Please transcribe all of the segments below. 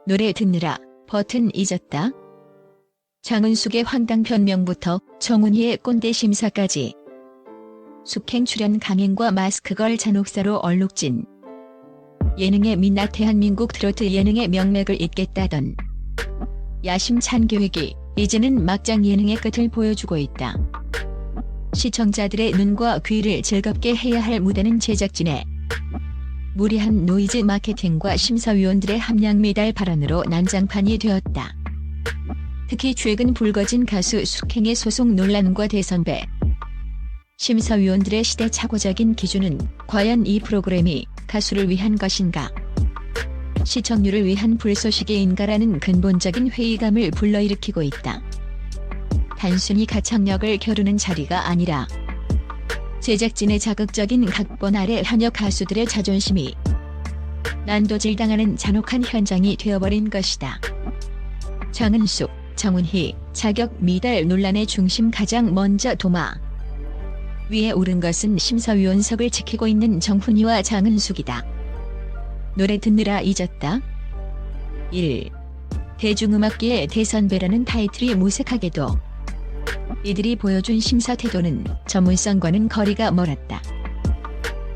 노래 듣느라 버튼 잊었다. 장은숙의 황당 변명부터 정훈이의 꼰대 심사까지. 숙행 출연 강행과 마스크걸 잔혹사로 얼룩진 예능의 민낯. 대한민국 트로트 예능의 명맥을 잇겠다던 야심찬 계획이 이제는 막장 예능의 끝을 보여주고 있다. 시청자들의 눈과 귀를 즐겁게 해야 할 무대는 제작진의 무리한 노이즈 마케팅과 심사위원들의 함량 미달 발언으로 난장판이 되었다. 특히 최근 불거진 가수 숙행의 소송 논란과 대선배 심사위원들의 시대착오적인 기준은 과연 이 프로그램이 가수를 위한 것인가, 시청률을 위한 불쏘시개인가라는 근본적인 회의감을 불러일으키고 있다. 단순히 가창력을 겨루는 자리가 아니라 제작진의 자극적인 각본 아래 현역 가수들의 자존심이 난도질당하는 잔혹한 현장이 되어버린 것이다. 장은숙, 정훈이 자격 미달 논란의 중심. 가장 먼저 도마 위에 오른 것은 심사위원석을 지키고 있는 정훈이와 장은숙이다. 노래 듣느라 잊었다. 1. 대중음악계의 대선배라는 타이틀이 무색하게도 이들이 보여준 심사 태도는 전문성과는 거리가 멀었다.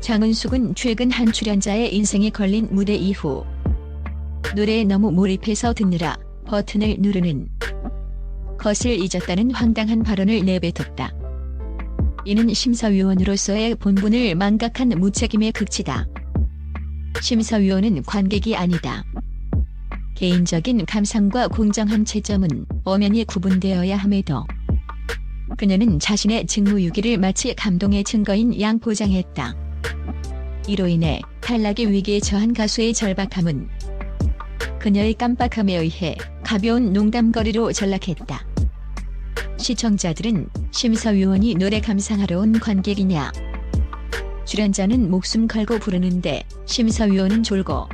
장은숙은 최근 한 출연자의 인생에 걸린 무대 이후 노래에 너무 몰입해서 듣느라 버튼을 누르는 것을 잊었다는 황당한 발언을 내뱉었다. 이는 심사위원으로서의 본분을 망각한 무책임의 극치다. 심사위원은 관객이 아니다. 개인적인 감상과 공정한 채점은 엄연히 구분되어야 함에도 그녀는 자신의 직무유기를 마치 감동의 증거인 양 포장했다. 이로 인해 탈락의 위기에 처한 가수의 절박함은 그녀의 깜빡함에 의해 가벼운 농담거리로 전락했다. 시청자들은 심사위원이 노래 감상하러 온 관객이냐, 출연자는 목숨 걸고 부르는데 심사위원은 졸고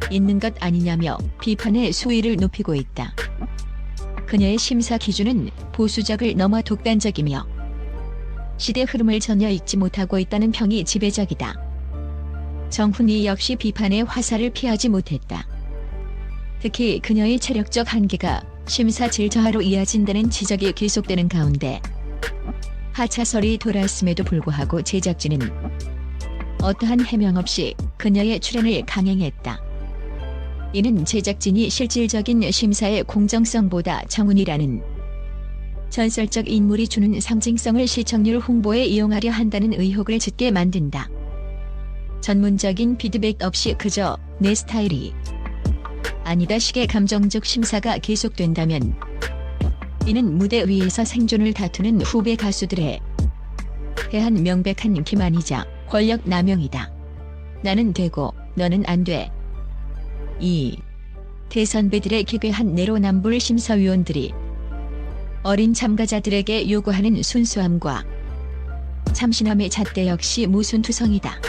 있는 것 아니냐며 비판의 수위를 높이고 있다. 그녀의 심사 기준은 보수적을 넘어 독단적이며 시대 흐름을 전혀 읽지 못하고 있다는 평이 지배적이다. 정훈이 역시 비판의 화살을 피하지 못했다. 특히 그녀의 체력적 한계가 심사 질저하로 이어진다는 지적이 계속되는 가운데 하차설이 돌았음에도 불구하고 제작진은 어떠한 해명 없이 그녀의 출연을 강행했다. 이는 제작진이 실질적인 심사의 공정성보다 정훈이라는 전설적 인물이 주는 상징성을 시청률 홍보에 이용하려 한다는 의혹을 짙게 만든다. 전문적인 피드백 없이 그저 내 스타일이 아니다 식의 감정적 심사가 계속된다면 이는 무대 위에서 생존을 다투는 후배 가수들에 대한 명백한 기만이자 권력 남용이다. 나는 되고 너는 안 돼. 2. 대선배들의 기괴한 내로남불. 심사위원들이 어린 참가자들에게 요구하는 순수함과 참신함의 잣대 역시 모순투성이다.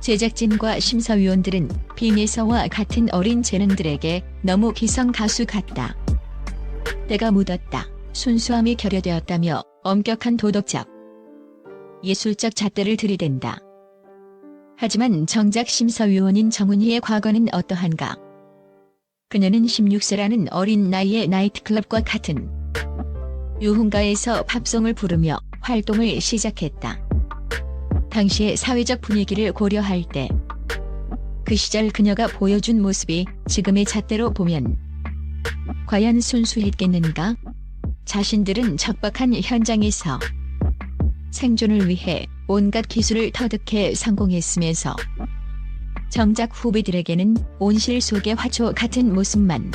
제작진과 심사위원들은 빙예서와 같은 어린 재능들에게 너무 기성 가수 같다, 때가 묻었다, 순수함이 결여되었다며 엄격한 도덕적, 예술적 잣대를 들이댄다. 하지만 정작 심사위원인 정훈이의 과거는 어떠한가? 그녀는 16세라는 어린 나이에 나이트클럽과 같은 유흥가에서 팝송을 부르며 활동을 시작했다. 당시의 사회적 분위기를 고려할 때 그 시절 그녀가 보여준 모습이 지금의 잣대로 보면 과연 순수했겠는가? 자신들은 척박한 현장에서 생존을 위해 온갖 기술을 터득해 성공했으면서 정작 후배들에게는 온실 속의 화초 같은 모습만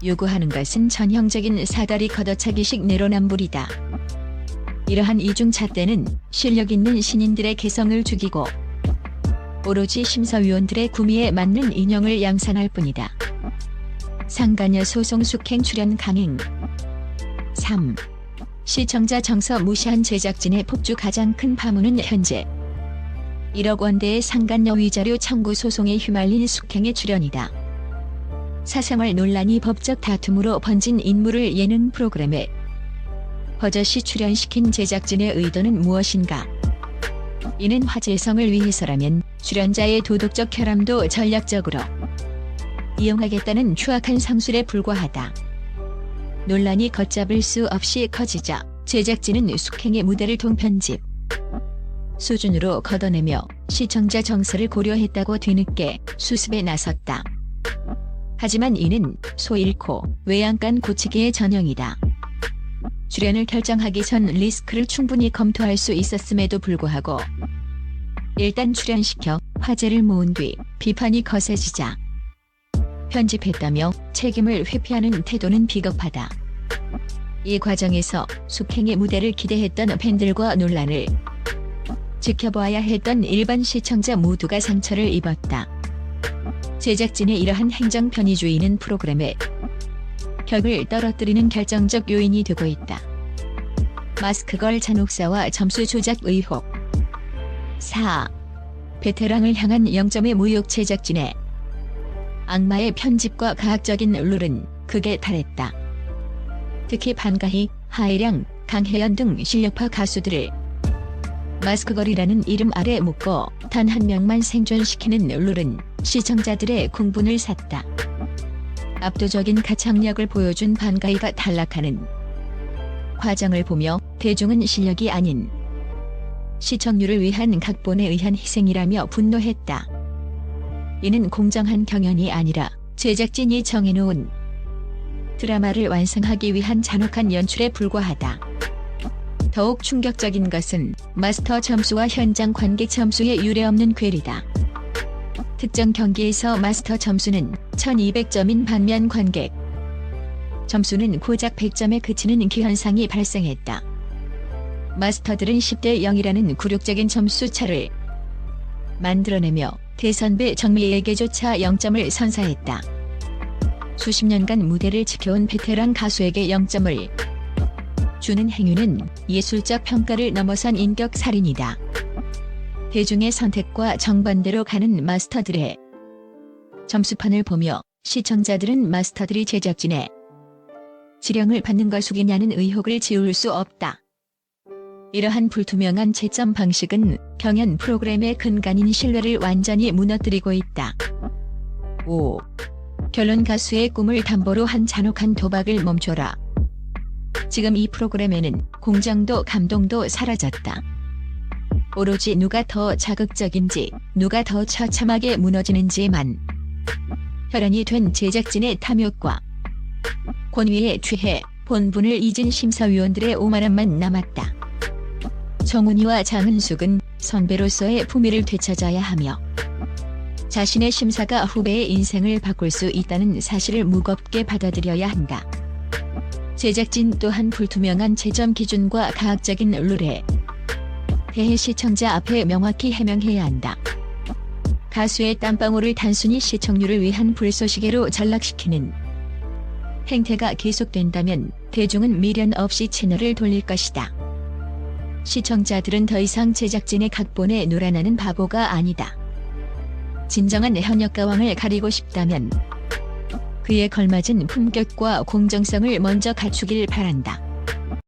요구하는 것은 전형적인 사다리 걷어차기식 내로남불이다. 이러한 이중 잣대는 실력 있는 신인들의 개성을 죽이고 오로지 심사위원들의 구미에 맞는 인형을 양산할 뿐이다. 상가녀 소송. 숙행 출연 강행. 3. 시청자 정서 무시한 제작진의 폭주. 가장 큰 파문은 현재 1억 원대의 상간녀 위자료 청구 소송에 휘말린 숙행의 출연이다. 사생활 논란이 법적 다툼으로 번진 인물을 예능 프로그램에 버젓이 출연시킨 제작진의 의도는 무엇인가? 이는 화제성을 위해서라면 출연자의 도덕적 혈압도 전략적으로 이용하겠다는 추악한 상술에 불과하다. 논란이 걷잡을 수 없이 커지자 제작진은 숙행의 무대를 통편집 수준으로 걷어내며 시청자 정서를 고려했다고 뒤늦게 수습에 나섰다. 하지만 이는 소 잃고 외양간 고치기의 전형이다. 출연을 결정하기 전 리스크를 충분히 검토할 수 있었음에도 불구하고 일단 출연시켜 화제를 모은 뒤 비판이 거세지자 편집했다며 책임을 회피하는 태도는 비겁하다. 이 과정에서 숙행의 무대를 기대했던 팬들과 논란을 지켜봐야 했던 일반 시청자 모두가 상처를 입었다. 제작진의 이러한 행정 편의주의는 프로그램의 격을 떨어뜨리는 결정적 요인이 되고 있다. 마스크걸 잔혹사와 점수 조작 의혹. 4. 베테랑을 향한 0점의 무욕. 제작진의 악마의 편집과 과학적인 룰은 극에 달했다. 특히 반가희, 하혜령, 강혜연 등 실력파 가수들을 마스크걸이라는 이름 아래 묶어 단 한 명만 생존시키는 룰은 시청자들의 공분을 샀다. 압도적인 가창력을 보여준 반가이가 탈락하는 과정을 보며 대중은 실력이 아닌 시청률을 위한 각본에 의한 희생이라며 분노했다. 이는 공정한 경연이 아니라 제작진이 정해놓은 드라마를 완성하기 위한 잔혹한 연출에 불과하다. 더욱 충격적인 것은 마스터 점수와 현장 관객 점수의 유례없는 괴리다. 특정 경기에서 마스터 점수는 1200점인 반면 관객 점수는 고작 100점에 그치는 기현상이 발생했다. 마스터들은 10대 0이라는 굴욕적인 점수 차를 만들어내며 대선배 정미에게조차 0점을 선사했다. 수십 년간 무대를 지켜온 베테랑 가수에게 0점을 주는 행위는 예술적 평가를 넘어선 인격살인이다. 대중의 선택과 정반대로 가는 마스터들의 점수판을 보며 시청자들은 마스터들이 제작진의 지령을 받는 것이냐는 의혹을 지울 수 없다. 이러한 불투명한 채점 방식은 경연 프로그램의 근간인 신뢰를 완전히 무너뜨리고 있다. 5. 결론. 가수의 꿈을 담보로 한 잔혹한 도박을 멈춰라. 지금 이 프로그램에는 공정도 감동도 사라졌다. 오로지 누가 더 자극적인지, 누가 더 처참하게 무너지는지만 혈안이 된 제작진의 탐욕과 권위에 취해 본분을 잊은 심사위원들의 오만함만 남았다. 정훈이와 장은숙은 선배로서의 품위를 되찾아야 하며 자신의 심사가 후배의 인생을 바꿀 수 있다는 사실을 무겁게 받아들여야 한다. 제작진 또한 불투명한 채점 기준과 과학적인 룰에 대해 시청자 앞에 명확히 해명해야 한다. 가수의 땀방울을 단순히 시청률을 위한 불쏘시개로 전락시키는 행태가 계속된다면 대중은 미련 없이 채널을 돌릴 것이다. 시청자들은 더 이상 제작진의 각본에 놀아나는 바보가 아니다. 진정한 현역가왕을 가리고 싶다면 그에 걸맞은 품격과 공정성을 먼저 갖추길 바란다.